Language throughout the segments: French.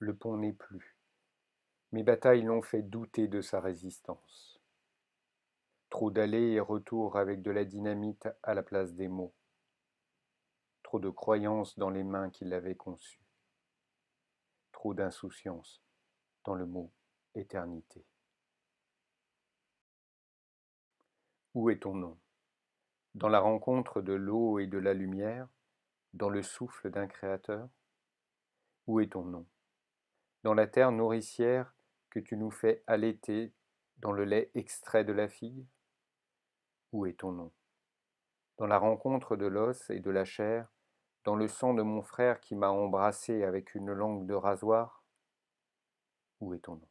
Le pont n'est plus. Mes batailles l'ont fait douter de sa résistance. Trop d'allers et retours avec de la dynamite à la place des mots. Trop de croyances dans les mains qui l'avaient conçu. Trop d'insouciance dans le mot éternité. Où est ton nom? Dans la rencontre de l'eau et de la lumière, dans le souffle d'un créateur? Où est ton nom? Dans la terre nourricière que tu nous fais allaiter, dans le lait extrait de la figue? Où est ton nom? Dans la rencontre de l'os et de la chair, dans le sang de mon frère qui m'a embrassé avec une langue de rasoir? Où est ton nom?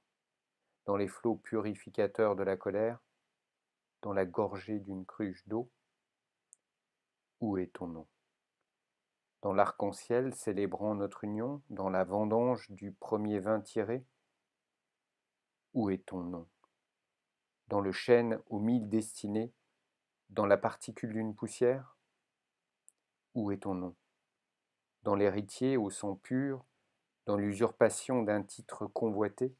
Dans les flots purificateurs de la colère, dans la gorgée d'une cruche d'eau? Où est ton nom? Dans l'arc-en-ciel célébrant notre union, dans la vendange du premier vin tiré? Où est ton nom? Dans le chêne aux mille destinées, dans la particule d'une poussière? Où est ton nom? Dans l'héritier au sang pur, dans l'usurpation d'un titre convoité?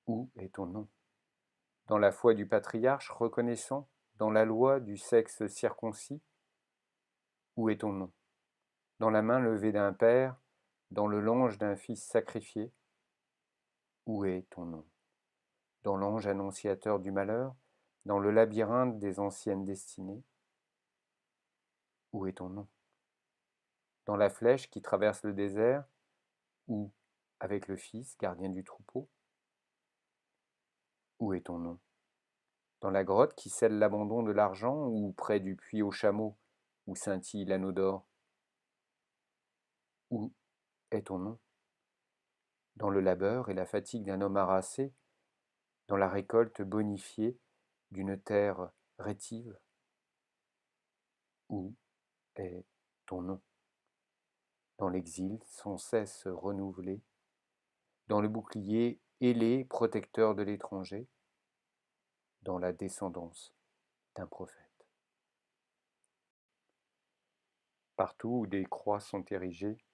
Où est ton nom? Dans la foi du patriarche reconnaissant, dans la loi du sexe circoncis? Où est ton nom? Dans la main levée d'un père, dans le lange d'un fils sacrifié? Où est ton nom? Dans l'ange annonciateur du malheur, dans le labyrinthe des anciennes destinées? Où est ton nom? Dans la flèche qui traverse le désert, ou avec le Fils, gardien du troupeau? Où est ton nom? Dans la grotte qui scelle l'abandon de l'argent, ou près du puits aux chameaux, où scintille l'anneau d'or? Où est ton nom? Dans le labeur et la fatigue d'un homme harassé, dans la récolte bonifiée d'une terre rétive? Où est ton nom? Dans l'exil sans cesse renouvelé, dans le bouclier ailé protecteur de l'étranger, dans la descendance d'un prophète. Partout où des croix sont érigées,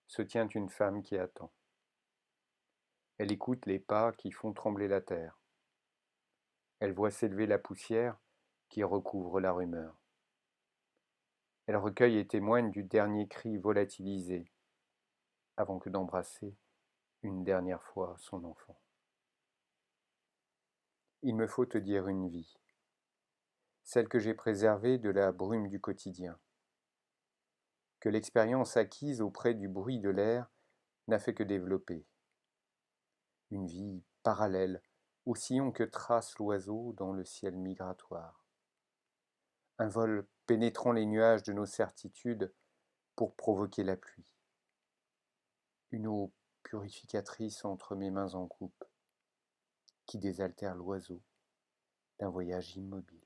se tient une femme qui attend. Elle écoute les pas qui font trembler la terre. Elle voit s'élever la poussière qui recouvre la rumeur. Elle recueille et témoigne du dernier cri volatilisé, avant que d'embrasser une dernière fois son enfant. Il me faut te dire une vie, celle que j'ai préservée de la brume du quotidien, que l'expérience acquise auprès du bruit de l'air n'a fait que développer. Une vie parallèle au sillon que trace l'oiseau dans le ciel migratoire. Un vol pénétrant les nuages de nos certitudes pour provoquer la pluie. Une eau purificatrice entre mes mains en coupe, qui désaltère l'oiseau d'un voyage immobile.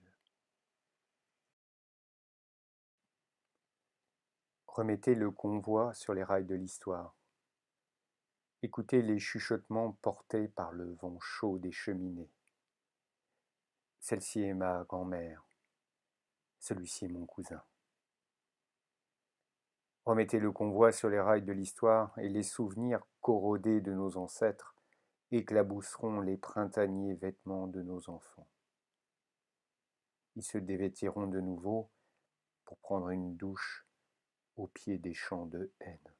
Remettez le convoi sur les rails de l'histoire. Écoutez les chuchotements portés par le vent chaud des cheminées. Celle-ci est ma grand-mère, celui-ci est mon cousin. Remettez le convoi sur les rails de l'histoire et les souvenirs corrodés de nos ancêtres éclabousseront les printaniers vêtements de nos enfants. Ils se dévêtiront de nouveau pour prendre une douche au pied des champs de haine.